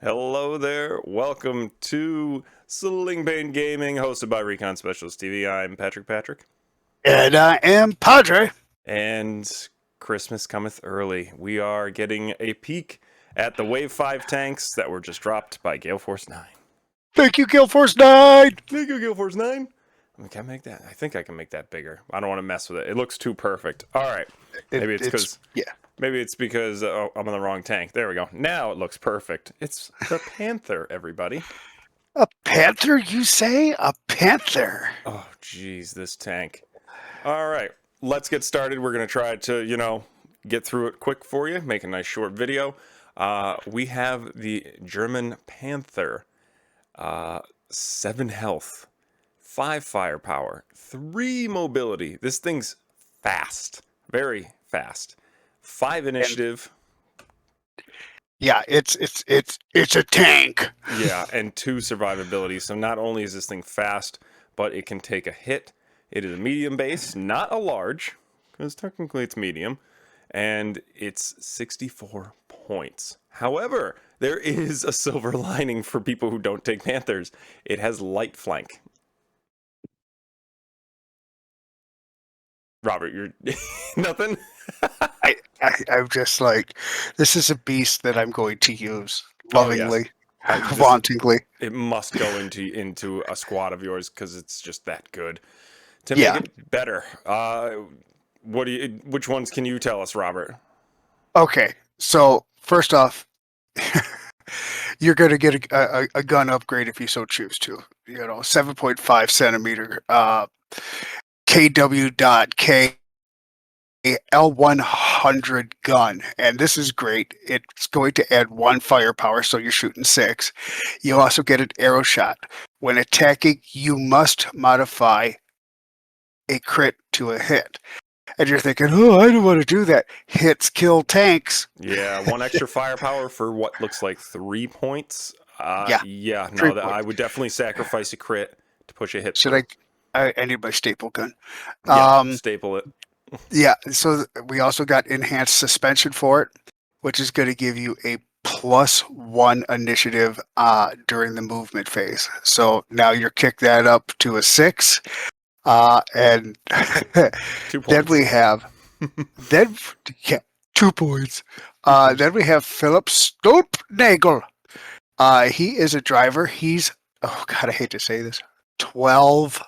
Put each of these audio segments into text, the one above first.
Hello there. Welcome to Sling Bane Gaming, hosted by Recon Specialist TV. I'm Patrick. And I am Padre. And Christmas cometh early. We are getting a peek at the Wave 5 tanks that were just dropped by Gale Force 9. Thank you, Gale Force 9. Thank you, Gale Force 9. Can I make that? I think I can make that bigger. I don't want to mess with it. It looks too perfect. All right. Maybe it's because... Maybe it's because I'm on the wrong tank. There we go. Now it looks perfect. It's the Panther, everybody. A Panther, you say? A Panther. Oh, geez, this tank. All right, let's get started. We're going to try to, get through it quick for you, make a nice short video. We have the German Panther. 7 health, 5 firepower, 3 mobility. This thing's fast, very fast. 5 initiative. Yeah, it's a tank. Yeah, and 2 survivability. So not only is this thing fast, but it can take a hit. It is a medium base, not a large, because technically it's medium, and it's 64 points. However, there is a silver lining for people who don't take Panthers. It has light flank. Robert, you're nothing? I'm just like, this is a beast that I'm going to use lovingly, wantingly. It must go into a squad of yours because it's just that good. To make it better, which ones can you tell us, Robert? Okay, so first off, you're going to get a gun upgrade if you so choose to. 7.5 centimeter KW.K L100 gun, and this is great. It's going to add 1 firepower, so you're shooting 6. You also get an arrow shot. When attacking, you must modify a crit to a hit. And you're thinking, oh, I don't want to do that. Hits kill tanks. Yeah, 1 extra firepower for what looks like 3 points. Yeah, no, 3 points. I would definitely sacrifice a crit to push a hit. Should I need my staple gun. Yeah, staple it. Yeah, so we also got enhanced suspension for it, which is going to give you a +1 initiative during the movement phase. So now you're kick that up to a 6, and 2 points. Then we have 2 points. Then we have Philip Stoop Nagel. He is a driver. He's I hate to say this, 12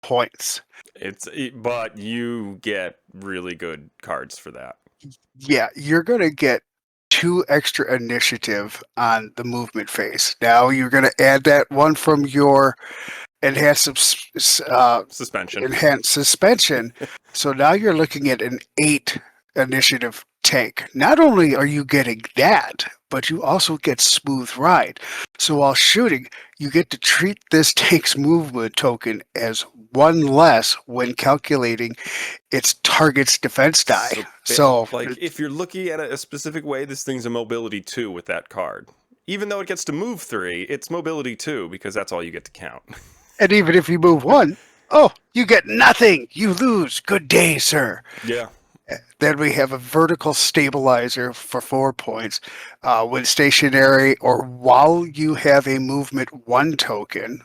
points. But you get really good cards for that. Yeah, you're going to get 2 extra initiative on the movement phase. Now you're going to add that 1 from your enhanced suspension. Enhanced suspension. So now you're looking at an 8 initiative tank. Not only are you getting that, but you also get smooth ride. So while shooting, you get to treat this tank's movement token as 1 less when calculating its target's defense die. So if you're looking at it a specific way, this thing's a mobility 2 with that card. Even though it gets to move 3, it's mobility 2 because that's all you get to count. And even if you move 1, you get nothing. You lose. Good day, sir. Yeah. Then we have a vertical stabilizer for 4 points. When stationary or while you have a movement 1 token,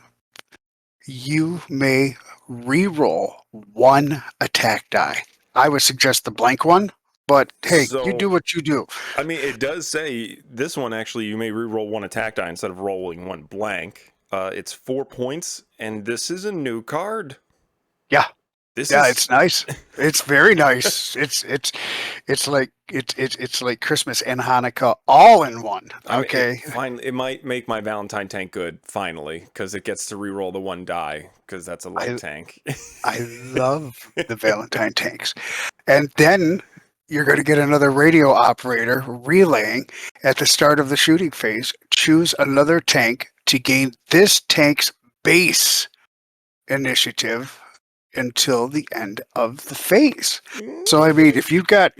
you may re-roll 1 attack die. I would suggest the blank one, but hey, you do what you do. I mean, it does say this one actually you may re-roll 1 attack die instead of rolling 1 blank. It's 4 points, and this is a new card. Yeah. It's nice. It's very nice. It's like Christmas and Hanukkah all in one. Okay. It might make my Valentine tank good finally because it gets to re-roll the 1 die because that's a light tank. I love the Valentine tanks, and then you're going to get another radio operator relaying at the start of the shooting phase. Choose another tank to gain this tank's base initiative until the end of the phase. So I mean, if you've got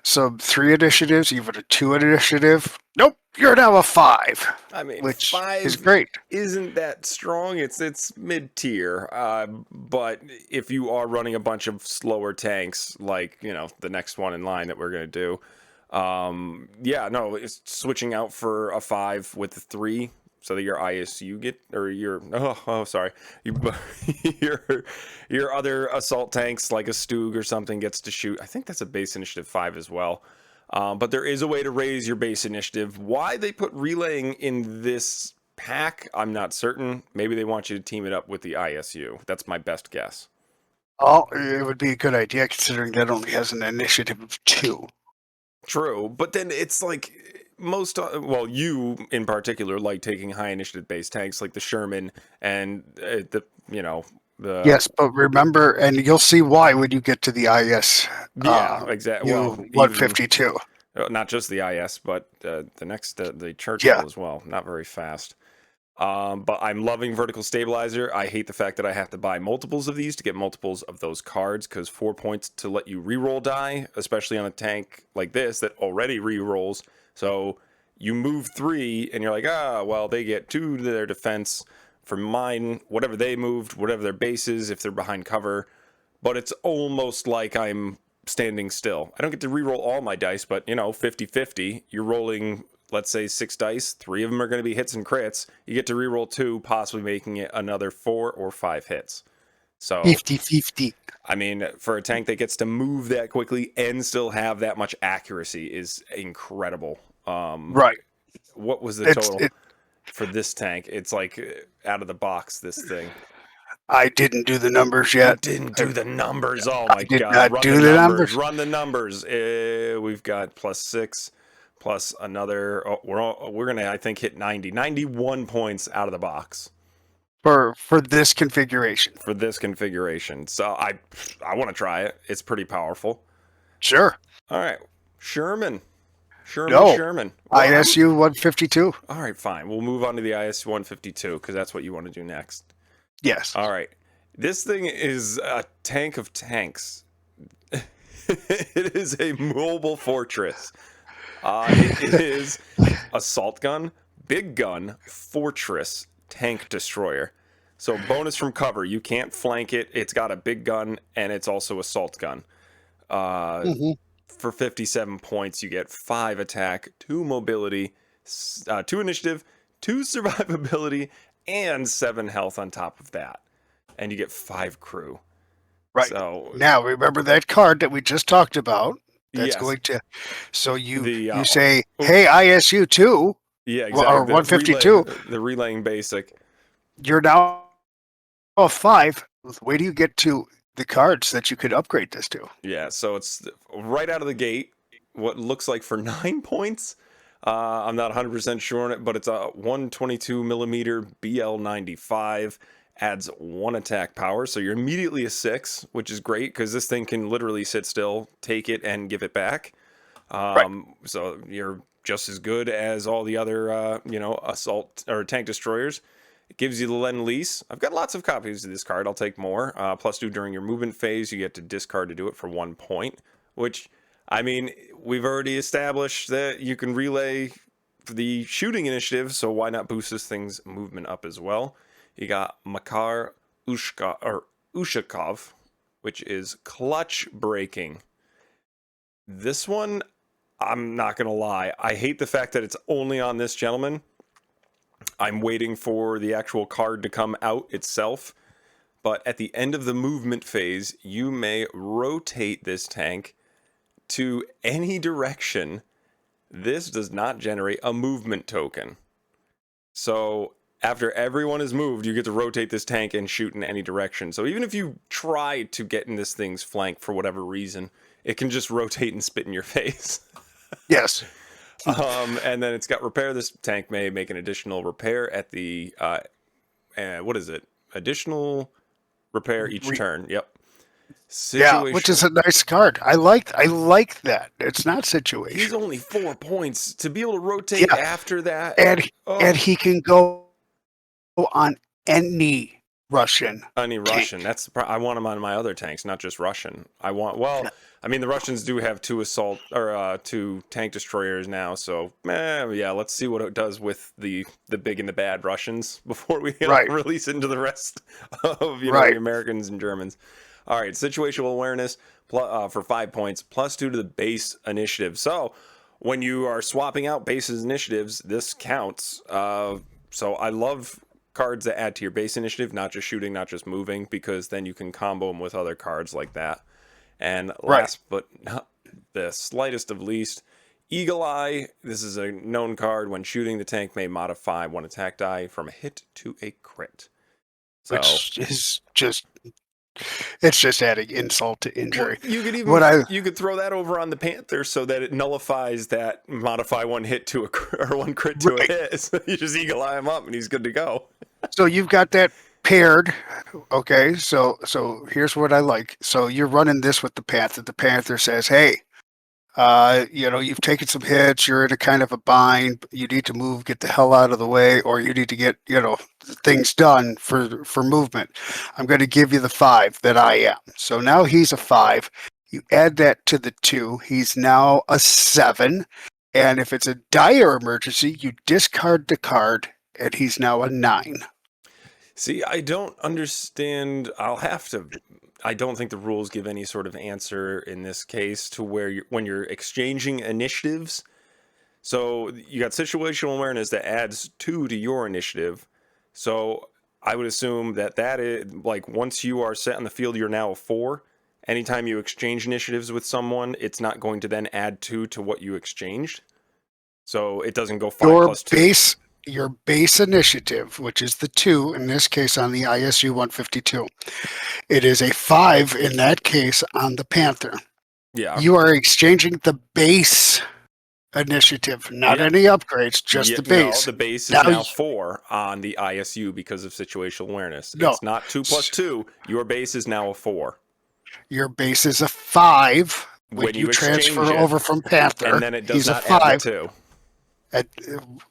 some 3 initiatives, even a 2 initiative, nope, you're now a 5. I mean, which 5 is great. Isn't that strong? It's mid tier. But if you are running a bunch of slower tanks, like the next one in line that we're gonna do, Yeah, no, it's switching out for a 5 with the 3 so that your ISU get, or your, sorry, you, your other assault tanks like a Stug or something gets to shoot. I think that's a base initiative 5 as well. But there is a way to raise your base initiative. Why they put relaying in this pack, I'm not certain. Maybe they want you to team it up with the ISU. That's my best guess. Oh, it would be a good idea considering that only has an initiative of 2. True, but then it's like most, well, you in particular like taking high initiative based tanks like the Sherman and the, you know, the, Yes, but remember, and you'll see why when you get to the IS yeah, exactly. Well, even 152. not just the IS, but the next, the Churchill Yeah. as well. Not very fast. But I'm loving vertical stabilizer. I hate the fact that I have to buy multiples of these to get multiples of those cards, because 4 points to let you reroll die, especially on a tank like this that already rerolls. So you move 3 and you're like, well, they get 2 to their defense for mine, whatever they moved, whatever their base is, if they're behind cover. But it's almost like I'm standing still. I don't get to reroll all my dice, but 50-50. You're rolling, let's say, 6 dice. 3 of them are going to be hits and crits. You get to reroll 2, possibly making it another 4 or 5 hits. So 50-50. I mean, for a tank that gets to move that quickly and still have that much accuracy is incredible. Right. What was the total for this tank? It's like out of the box, this thing. I didn't do the numbers You yet. didn't do the numbers. Oh I my did God. not Run do the the numbers. numbers. Run the numbers. We've got +6 plus another. Oh, we're going to, I think, hit 91 points out of the box For this configuration. for this configuration. So I want to try it. It's pretty powerful. Sure. All right. Sherman. No. Sherman. Well, ISU 152. All right, fine. We'll move on to the IS 152 because that's what you want to do next. Yes. All right. This thing is a tank of tanks. It is a mobile fortress. It is assault gun, big gun, fortress, tank destroyer. So bonus from cover. You can't flank it. It's got a big gun and it's also assault gun. For 57 points, you get 5 attack, 2 mobility, 2 initiative, 2 survivability, and 7 health on top of that. And you get 5 crew. Right. So now, remember that card that we just talked about? That's yes. going to. So you The, say, hey, ISU 2. Yeah, exactly. Or 152. The relaying basic. You're now a 5. Where do you get to the cards that you could upgrade this to? Yeah, so it's right out of the gate. What looks like for 9 points. I'm not 100% sure on it, but it's a 122 millimeter BL95. Adds 1 attack power, so you're immediately a 6, which is great because this thing can literally sit still, take it, and give it back. Right. So you're just as good as all the other, assault or tank destroyers. It gives you the Lend-Lease. I've got lots of copies of this card. I'll take more. +2 during your movement phase. You get to discard to do it for 1 point, which, I mean, we've already established that you can relay the shooting initiative, so why not boost this thing's movement up as well? You got Makar Ushakov, which is clutch breaking. This one, I'm not going to lie. I hate the fact that it's only on this gentleman. I'm waiting for the actual card to come out itself. But at the end of the movement phase, you may rotate this tank to any direction. This does not generate a movement token. So after everyone is moved, you get to rotate this tank and shoot in any direction. So even if you try to get in this thing's flank for whatever reason, it can just rotate and spit in your face. Yes. And then it's got repair. This tank may make an additional repair at the, what is it? Additional repair each turn. Yep. Yeah, which is a nice card. I like that. It's not situation. He's only 4 points to be able to rotate after that. And he can go on any Russian. Any Russian. That's I want him on my other tanks, not just Russian. I mean, the Russians do have 2 assault or 2 tank destroyers now, so yeah, let's see what it does with the big and the bad Russians before we release into the rest of the Americans and Germans. All right, situational awareness for 5 points, +2 to the base initiative. So when you are swapping out bases initiatives, this counts. So I love cards that add to your base initiative, not just shooting, not just moving, because then you can combo them with other cards like that. And Right. last but not the slightest of least, Eagle Eye. This is a known card. When shooting, the tank may modify one attack die from a hit to a crit. So, Which is just, it's just adding insult to well, injury. you could What even I, you could throw that over on the Panther so that it nullifies that modify one hit to a or one crit to a right. hit. So you just Eagle Eye him up and he's good to go. So you've got that paired. Okay. So here's what I like. So you're running this with the Panther. The Panther says, hey, you've taken some hits, you're in a kind of a bind, you need to move, get the hell out of the way, or you need to get, things done for movement. I'm going to give you the 5 that I am. So now he's a 5. You add that to the 2, he's now a 7. And if it's a dire emergency, you discard the card, and he's now a 9. See, I don't understand. I don't think the rules give any sort of answer in this case to where when you're exchanging initiatives. So you got situational awareness that adds 2 to your initiative. So I would assume that is like once you are set on the field, you're now a 4. Anytime you exchange initiatives with someone, it's not going to then add 2 to what you exchanged. So it doesn't go 5 Your plus 2. base your base initiative, which is the 2 in this case on the ISU 152. It is a 5 in that case on the Panther. Yeah. You are exchanging the base initiative, not Yeah. any upgrades, just Yeah, the no, base. the base is Now, now 4 on the ISU because of situational awareness. no, It's not 2 plus 2. Your base is now a 4 your base is a 5 when when you you exchange transfer it, over from and Panther. then it does He's a not add the 5. 2. At,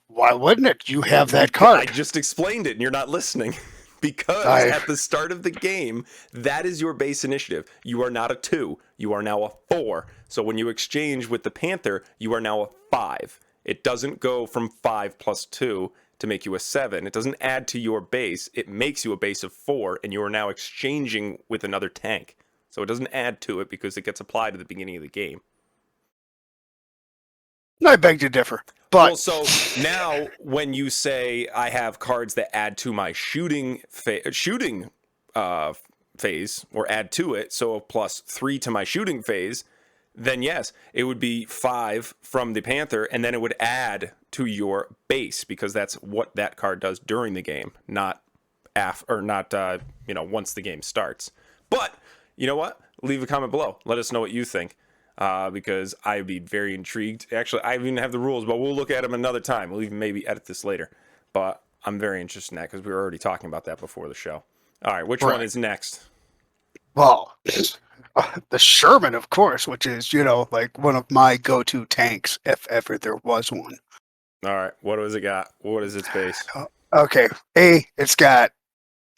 why wouldn't it? You have that I card. just explained it and you're not listening. Because I at the start of the game, that is your base initiative. You are not a 2. You are now a 4. So when you exchange with the Panther, you are now a 5. It doesn't go from 5 plus 2 to make you a 7. It doesn't add to your base. It makes you a base of 4, and you are now exchanging with another tank. So it doesn't add to it because it gets applied at the beginning of the game. I beg to differ, Well, but so now when you say I have cards that add to my shooting phase or add to it, so plus 3 to my shooting phase, then yes, it would be 5 from the Panther, and then it would add to your base because that's what that card does during the game, not once the game starts. But you know what? Leave a comment below. Let us know what you think. Because I'd be very intrigued. Actually, I even have the rules, but we'll look at them another time. We'll even maybe edit this later. But I'm very interested in that because we were already talking about that before the show. All right, which one right. is next? Well, the Sherman, of course, which is, like one of my go-to tanks, if ever there was one. All right, what has it got? What is its base? Okay.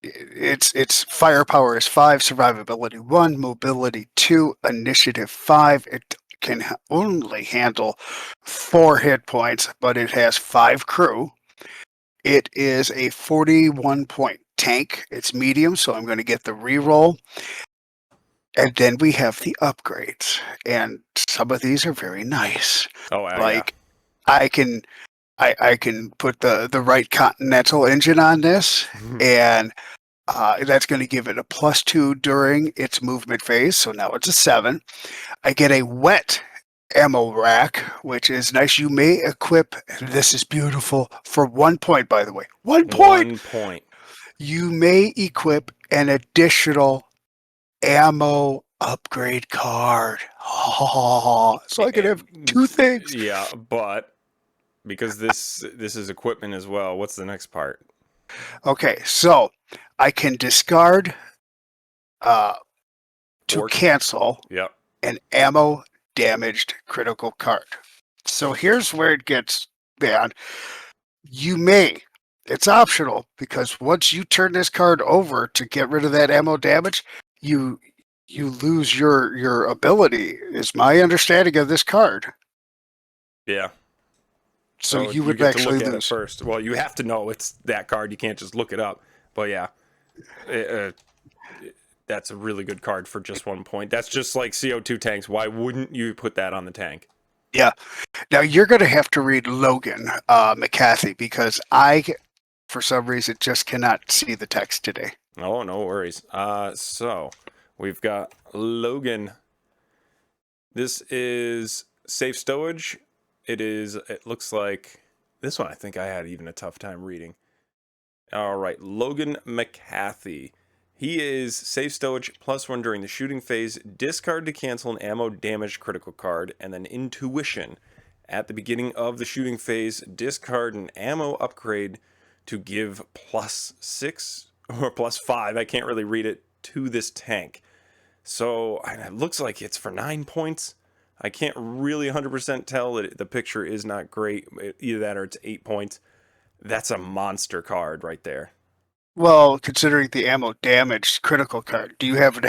Its firepower is 5, survivability 1, mobility 2, initiative 5. It can only handle 4 hit points, but it has 5 crew. It is a 41-point tank. It's medium, so I'm going to get the reroll. And then we have the upgrades, and some of these are very nice. Oh, yeah. Like I can I can put the right Continental engine on this, and that's going to give it a +2 during its movement phase. So now it's a 7. I get a wet ammo rack, which is nice. You may equip. This is beautiful for 1 point, by the way. 1 point. 1 point. You may equip an additional ammo upgrade card. So I could have 2 things. Yeah, but because this is equipment as well. What's the next part? Okay, so I can discard to Fork. cancel Yep. an ammo damaged critical card. So here's where it gets bad. You may, it's optional because once you turn this card over to get rid of that ammo damage, you lose your ability, is my understanding of this card. Yeah. So So you you would get to look actually at it lose. first. Well, you have to know it's that card. You can't just look it up. But yeah, that's a really good card for just 1 point. That's just like CO2 tanks. Why wouldn't you put that on the tank? Yeah. Now you're going to have to read Logan McCaffey because I, for some reason, just cannot see the text today. Oh, no worries. So we've got Logan. This is safe stowage. It looks like this one I think I had even a tough time reading. All right, Logan Mccaffey. He is safe stowage +1 during the shooting phase, discard to cancel an ammo damage critical card, and then intuition. At the beginning of the shooting phase, discard an ammo upgrade to give +6 or +5, I can't really read it, to this tank. So it looks like it's for 9 points. I can't really 100% tell. The picture is not great. Either that or it's 8 points. That's a monster card right there. Well, considering the ammo damage critical card, do you happen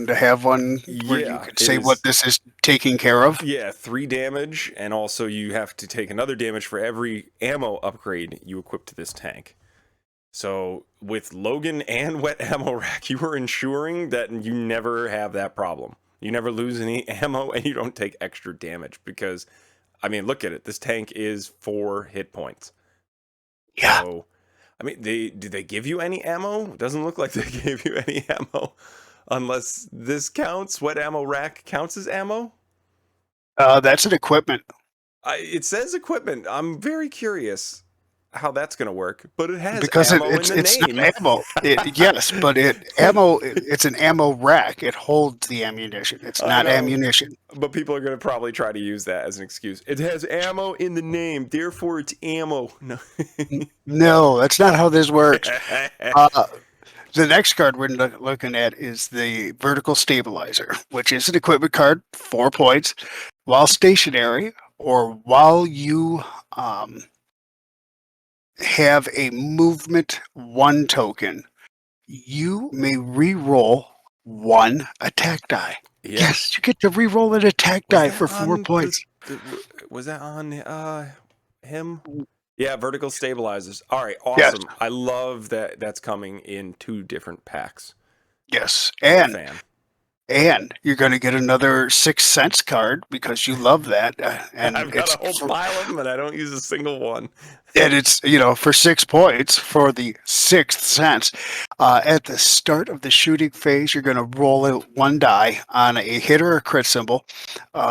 to have one where you Yeah, could it say what is. this is taking care of? Yeah, 3 damage, and also you have to take another damage for every ammo upgrade you equip to this tank. So with Logan and wet ammo rack, you are ensuring that you never have that problem. You never lose any ammo, and you don't take extra damage because, I mean, look at it. This tank is 4 hit points. Yeah, So, I mean, did they give you any ammo? It doesn't look like they gave you any ammo, unless this counts. Wet ammo rack counts as ammo. that's an equipment It says equipment. I'm very curious how that's going to work, but it has because ammo in the it's name. not ammo. Yes, but it's an ammo rack. It holds the ammunition. It's I not know, ammunition. but people are going to probably try to use that as an excuse. It has ammo in the name, therefore it's ammo. No. No, that's not how this works. Uh, the next card we're looking at is the vertical stabilizer, which is an equipment card, 4 points, while stationary or while you um, have a movement 1 token, you may re-roll 1 attack die. Yeah. Yes, you get to re-roll an attack Was die that for four on points. was that on him? Yeah, vertical stabilizers. All right, Yes, awesome. I love that that's coming in 2 different packs. yes, I'm a fan. and you're going to get another 6 cents card because you love that, and I've got a whole pile of them and I don't use a single one. it's for 6 points for the 6th sense. At the start of the shooting phase, you're going to roll out 1 die on a hit or a crit symbol.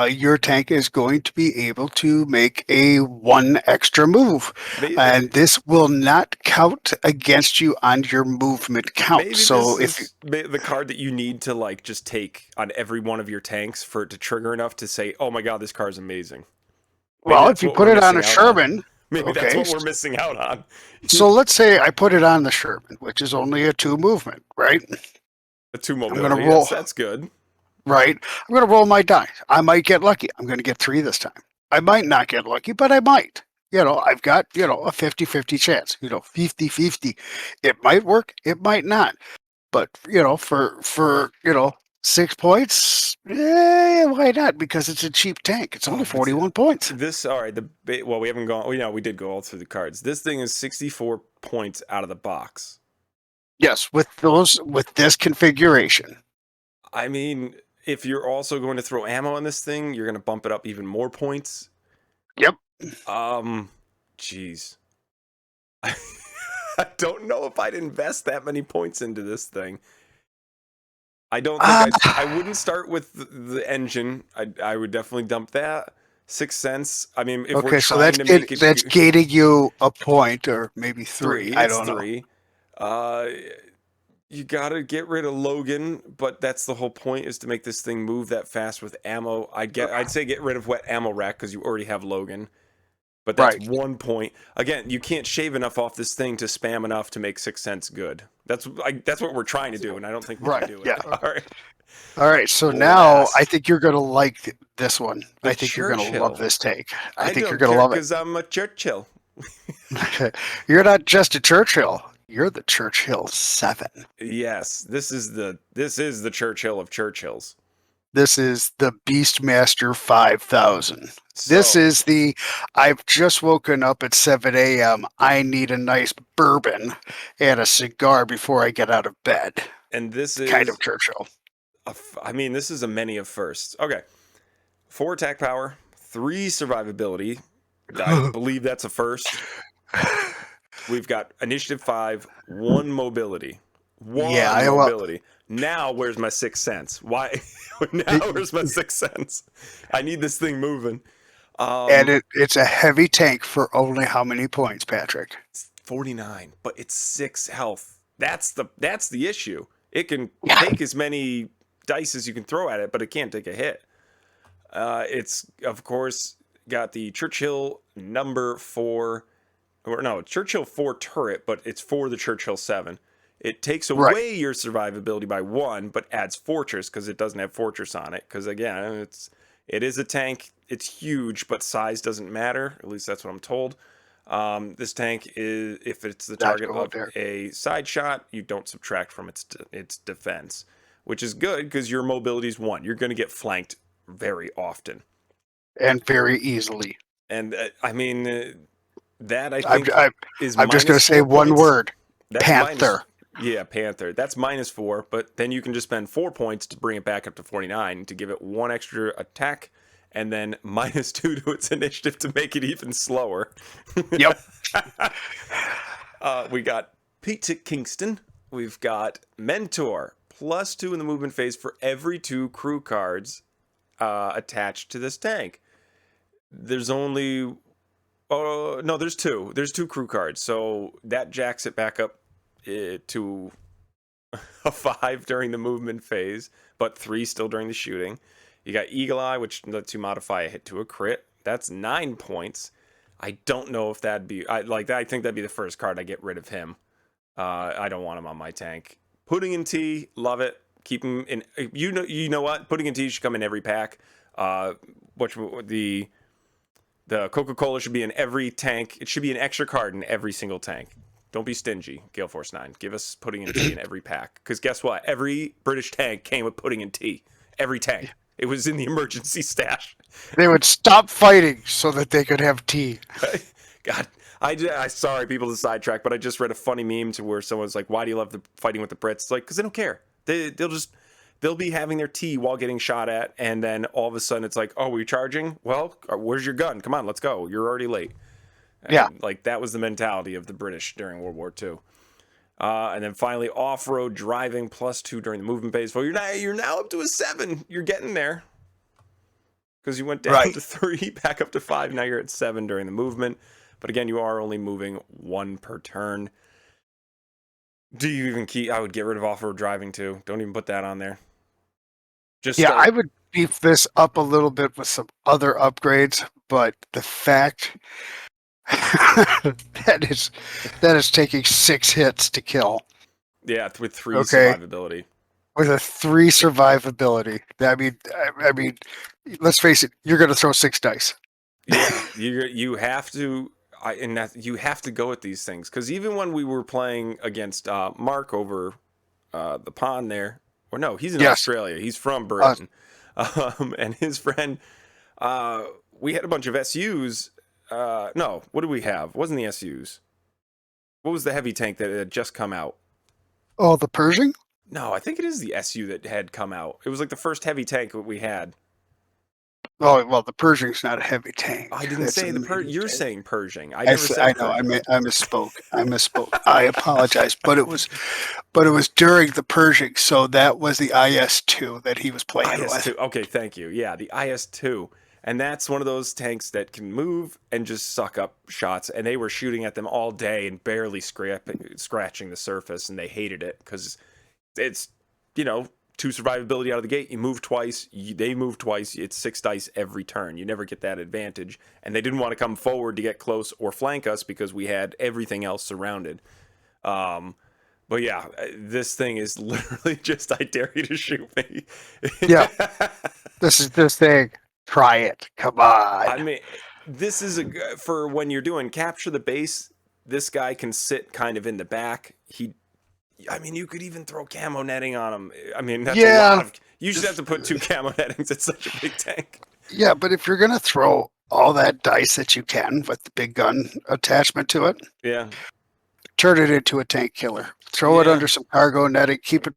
Your tank is going to be able to make a 1 extra move, Maybe, and this will not count against you on your movement count. maybe this So if is the card that you need to like just take on every one of your tanks for it to trigger enough to say, "Oh my god, this card's amazing." Maybe well, if that's you what put we're it on a missing out on. Sherman, Maybe that's okay. what we're missing out on. So let's say I put it on the Sherman, which is only a 2 movement, right? The 2 I'm going to mobility. roll. Yes, that's good. Right? I'm going to roll my die. I might get lucky. I'm going to get 3 this time. I might not get lucky, but I might. I've got, a 50-50 chance, 50-50. It might work, it might not. But, for 6 points, why not? Because it's a cheap tank. It's only Oh, but 41 points. this, all right, well, we haven't gone, we did go all through the cards. This thing is 64 points out of the box. Yes, with this configuration. I mean, if you're also going to throw ammo on this thing, you're going to bump it up even more points. Yep. Jeez. I don't know if I'd invest that many points into this thing. I don't think I wouldn't start with the engine. I would definitely dump that. 6 cents. I mean, if we're Okay, so trying to make that's it gating you a point or maybe 3. 3, I it's don't know. 3. Uh, you gotta get rid of Logan, but that's the whole point, is to make this thing move that fast with ammo. I'd say get rid of wet ammo rack because you already have Logan. But that's Right. 1 point. Again, you can't shave enough off this thing to spam enough to make 6 cents good. That's what we're trying to do, and I don't think we can Right. do it. Yeah. All right. All right, so now I Last, think you're going to like this one. the I think you're going to love Churchill. this take. I I think you're don't going to care love it. because I'm a Churchill. You're not just a Churchill. You're the Churchill 7. Yes, this is the Churchill of Churchills. This is the Beastmaster 5000. This So, is the I've just woken up at 7 a.m. I need a nice bourbon and a cigar before I get out of bed. and this Kind of is Churchill. I mean, this is a many of firsts. Okay. 4 attack power, 3 survivability. I believe that's a first. We've got initiative 5, 1 mobility. Yeah, One mobility. Now, where's my sixth sense? Why? Now, where's my sixth sense? I need this thing moving. And it's a heavy tank for only how many points, Patrick? 49, but it's 6 health. That's the issue. It can Yeah. take as many dice as you can throw at it, but it can't take a hit. It's, of course, got the Churchill number 4, or no, Churchill 4 turret, but it's for the Churchill 7. It takes away your survivability by 1, but adds Fortress because it doesn't have Fortress on it. Because again, it is a tank. It's huge, but size doesn't matter. At least that's what I'm told. This tank is, if it's the target of a side shot, you don't subtract from its defense, which is good because your mobility is 1. You're going to get flanked very often and very easily. And I mean, that I think is. I'm just going to say one word: That's Panther. Panther. That's -4, but then you can just spend 4 points to bring it back up to 49 to give it 1 extra attack, and then -2 to its initiative to make it even slower. Yep. We got Pete Kingston. We've got Mentor, +2 in the movement phase for every 2 crew cards attached to this tank. There's only... Oh, no, there's 2. There's 2 crew cards, so that jacks it back up to a 5 during the movement phase, but 3 still during the shooting. You got Eagle Eye, which lets you modify a hit to a crit. That's 9 points. I don't know if that'd be... I think that'd be the first card I get rid of him. I don't want him on my tank. Pudding and Tea, love it. Keep him in... You know what? Pudding and Tea should come in every pack. The Coca-Cola should be in every tank. It should be an extra card in every single tank. Don't be stingy, Gale Force 9. Give us Pudding and Tea in every pack. Because guess what? Every British tank came with Pudding and Tea. Every tank. It was in the emergency stash. They would stop fighting so that they could have tea. God, I sorry people to sidetrack, but I just read a funny meme to where someone's like, "Why do you love the fighting with the Brits?" It's like, because they don't care. They'll be having their tea while getting shot at, and then all of a sudden it's like, "Oh, we're charging? Well, where's your gun? Come on, let's go. You're already late." Yeah, like that was the mentality of the British during World War II. And then finally, off-road driving +2 during the movement phase. Well, you're now up to a 7. You're getting there because you went down to 3, back up to 5. Now you're at 7 during the movement. But again, you are only moving 1 per turn. Do you even keep? I would get rid of off-road driving too. Don't even put that on there. I would beef this up a little bit with some other upgrades, but the fact that is taking 6 hits to kill. Yeah, with 3 survivability. With a 3 survivability. I mean, let's face it. You're going to throw 6 dice. Yeah, you have to. You have to go at these things because even when we were playing against Mark over the pond there, or no, he's in Australia. He's from Britain, and his friend. We had a bunch of SUs. No, what did we have? It wasn't the SUs. What was the heavy tank that had just come out? Oh, the Pershing? No, I think it is the SU that had come out. It was like the first heavy tank that we had. Oh, well, the Pershing's not a heavy tank. I didn't say the Pershing. You're saying Pershing. I know. I misspoke. I apologize. But it was during the Pershing, so that was the IS-2 that he was playing with. Okay, thank you. Yeah, the IS-2. And that's one of those tanks that can move and just suck up shots. And they were shooting at them all day and barely scratching the surface. And they hated it because it's, 2 survivability out of the gate. You move twice. They move twice. It's 6 dice every turn. You never get that advantage. And they didn't want to come forward to get close or flank us because we had everything else surrounded. But yeah, this thing is literally just, I dare you to shoot me. Yeah. This is this thing. Try it. Come on. I mean, this is for when you're doing capture the base. This guy can sit kind of in the back. You could even throw camo netting on him. I mean, that's a lot of. You just have to put 2 camo nettings. It's such a big tank. Yeah, but if you're gonna throw all that dice that you can with the big gun attachment to it, turn it into a tank killer. Throw it under some cargo netting. Keep it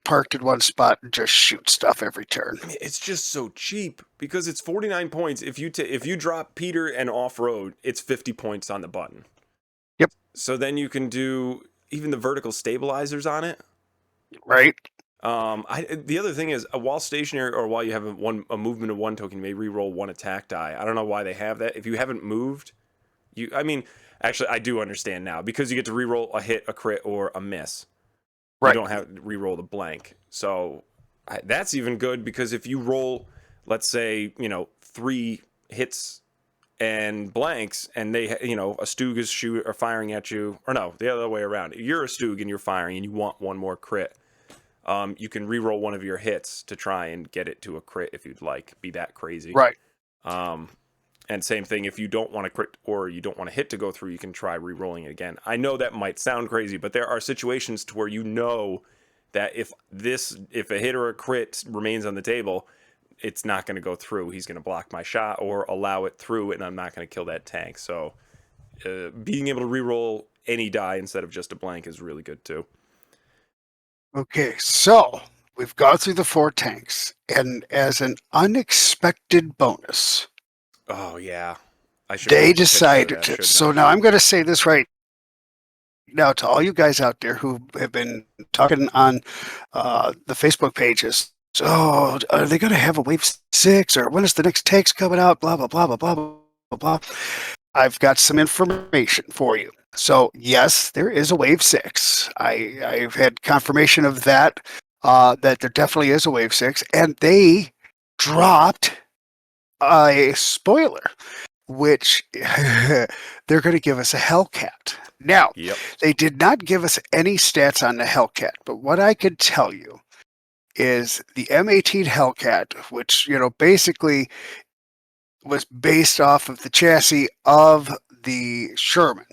parked in one spot and just shoot stuff every turn. I mean, it's just so cheap because it's 49 points. If you drop Peter and off road, it's 50 points on the button. Yep. So then you can do even the vertical stabilizers on it. Right. The other thing is, while stationary or while you have a movement of one token, you may re-roll one attack die. I don't know why they have that. If you haven't moved, I mean, actually, I do understand now because you get to re-roll a hit, a crit, or a miss. You Right. don't have to re-roll the blank. So that's even good because if you roll, let's say, 3 hits and blanks, and they, a Stoog is firing at you, or no, the other way around. You're a Stoog and you're firing, and you want one more crit. You can re-roll one of your hits to try and get it to a crit if you'd like. Be that crazy. Right. And same thing, if you don't want a crit or you don't want a hit to go through, you can try re-rolling it again. I know that might sound crazy, but there are situations to where you know that if a hit or a crit remains on the table, it's not going to go through. He's going to block my shot or allow it through, and I'm not going to kill that tank. So being able to re-roll any die instead of just a blank is really good too. Okay, so we've gone through the 4 tanks, and as an unexpected bonus, Oh yeah, I should. they decided to. So now I'm going to say this right now to all you guys out there who have been talking on the Facebook pages. So are they going to have a wave 6, or when is the next tanks coming out? Blah blah blah blah blah blah blah. I've got some information for you. So yes, there is a wave 6. I've had confirmation of that. That there definitely is a wave 6, and they dropped a spoiler, which they're going to give us a Hellcat. Now, Yep. they did not give us any stats on the Hellcat, but what I could tell you is the M18 Hellcat, which basically was based off of the chassis of the Sherman.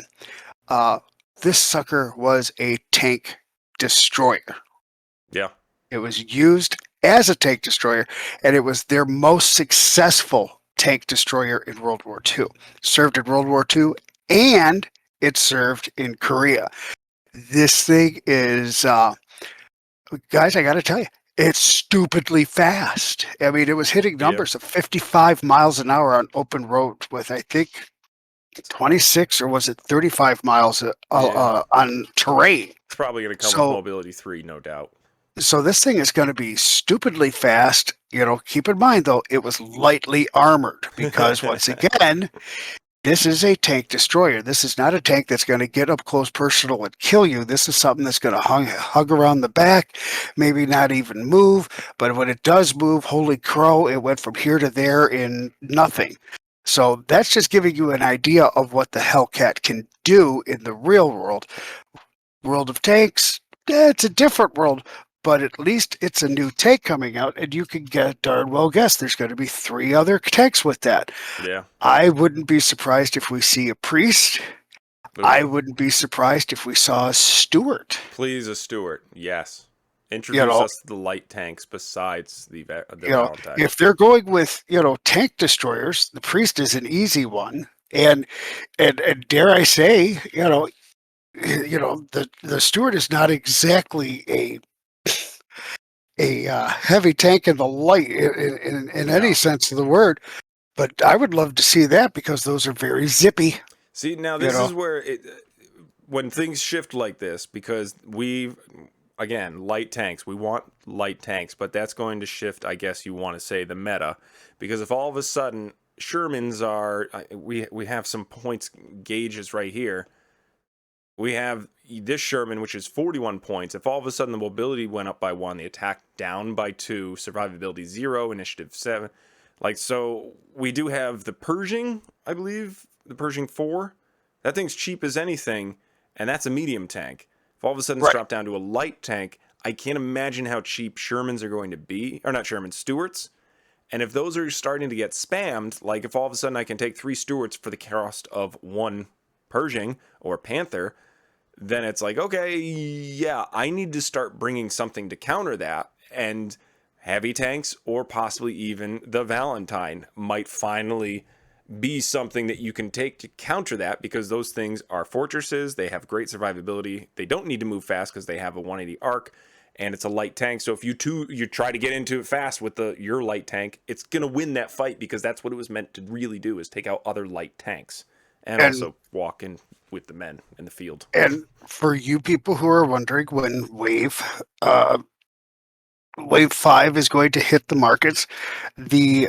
This sucker was a tank destroyer. Yeah. It was used as a tank destroyer, and it was their most successful tank destroyer in World War II. Served in World War II, and it served in Korea. This thing is, guys, I got to tell you, it's stupidly fast. I mean, it was hitting numbers of 55 miles an hour on open road with, I think, 26 or was it 35 miles on terrain. It's probably going to come with Mobility 3, no doubt. So this thing is going to be stupidly fast. Keep in mind, though, it was lightly armored because, once again, this is a tank destroyer. This is not a tank that's going to get up close personal and kill you. This is something that's going to hug around the back, maybe not even move. But when it does move, holy crow, it went from here to there in nothing. So that's just giving you an idea of what the Hellcat can do in the real world. World of tanks, it's a different world. But at least it's a new tank coming out, and you can darn well guess there's going to be 3 other tanks with that. Yeah. I wouldn't be surprised if we see a priest. Ooh. I wouldn't be surprised if we saw a Stewart. Please, a Stewart. Yes. Introduce us to the light tanks besides the Valentine. If they're going with, tank destroyers, the priest is an easy one. And dare I say, the Stewart is not exactly a heavy tank in the light in any sense of the word, but I would love to see that because those are very zippy. See, now this is where when things shift like this, because again, light tanks, we want light tanks, but that's going to shift, I guess you want to say, the meta, because if all of a sudden Shermans are, we have some points gauges right here. We have this Sherman, which is 41 points. If all of a sudden the mobility went up by 1, the attack down by 2, survivability 0, initiative 7. So we do have the Pershing, I believe, the Pershing 4. That thing's cheap as anything, and that's a medium tank. If all of a sudden it's dropped down to a light tank, I can't imagine how cheap Shermans are going to be. Or not Shermans, Stewarts. And if those are starting to get spammed, like if all of a sudden I can take 3 Stewarts for the cost of 1 Pershing or Panther, then it's like, okay, yeah, I need to start bringing something to counter that. And heavy tanks or possibly even the Valentine might finally be something that you can take to counter that, because those things are fortresses. They have great survivability. They don't need to move fast because they have a 180 arc. and it's a light tank. So if you try to get into it fast with your light tank, it's gonna win that fight because that's what it was meant to really do, is take out other light tanks and And also walk in with the men in the field. and for you people who are wondering when Wave 5 is going to hit the markets, the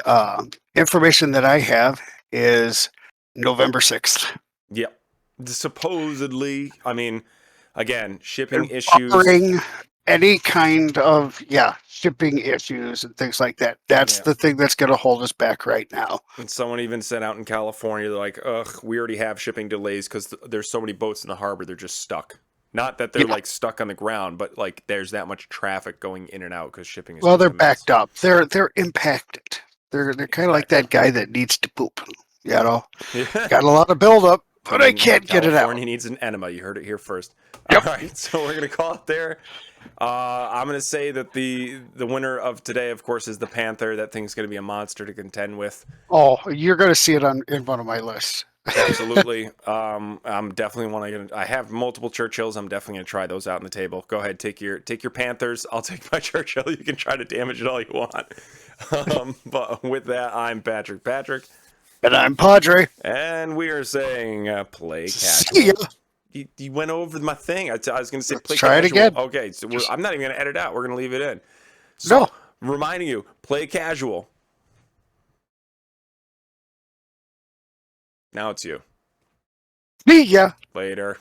information that I have is November 6th. Yep. Supposedly, I mean, again, shipping And issues. barring any kind of shipping issues and things like that. That's Yeah. the thing that's going to hold us back right now. And someone even said out in California, they're like, ugh, we already have shipping delays because there's so many boats in the harbor, they're just stuck. Not that they're Yeah. like stuck on the ground, but like there's that much traffic going in and out because shipping is Well, just they're a mess. backed up. They're impacted. They're kind of like that guy that needs to poop. You know, Yeah. got a lot of buildup, but I can't get it out. California needs an enema. You heard it here first. Yep. All right, so we're gonna call it there. I'm gonna say that the winner of today, of course, is the Panther. That thing's gonna be a monster to contend with. Oh, you're going to see it in one of my lists. Absolutely. I'm definitely want to. I have multiple Churchills. I'm definitely gonna try those out on the table. Go ahead, take your Panthers. I'll take my Churchill. You can try to damage it all you want. But with that, I'm Patrick. And I'm Padre. And we are saying play See ya. casual. You went over my thing. I was going to say Let's play try it casual. again. Okay, so I'm not even going to edit out. We're going to leave it in. So, No. reminding you, play casual. Now it's you. See ya. Later.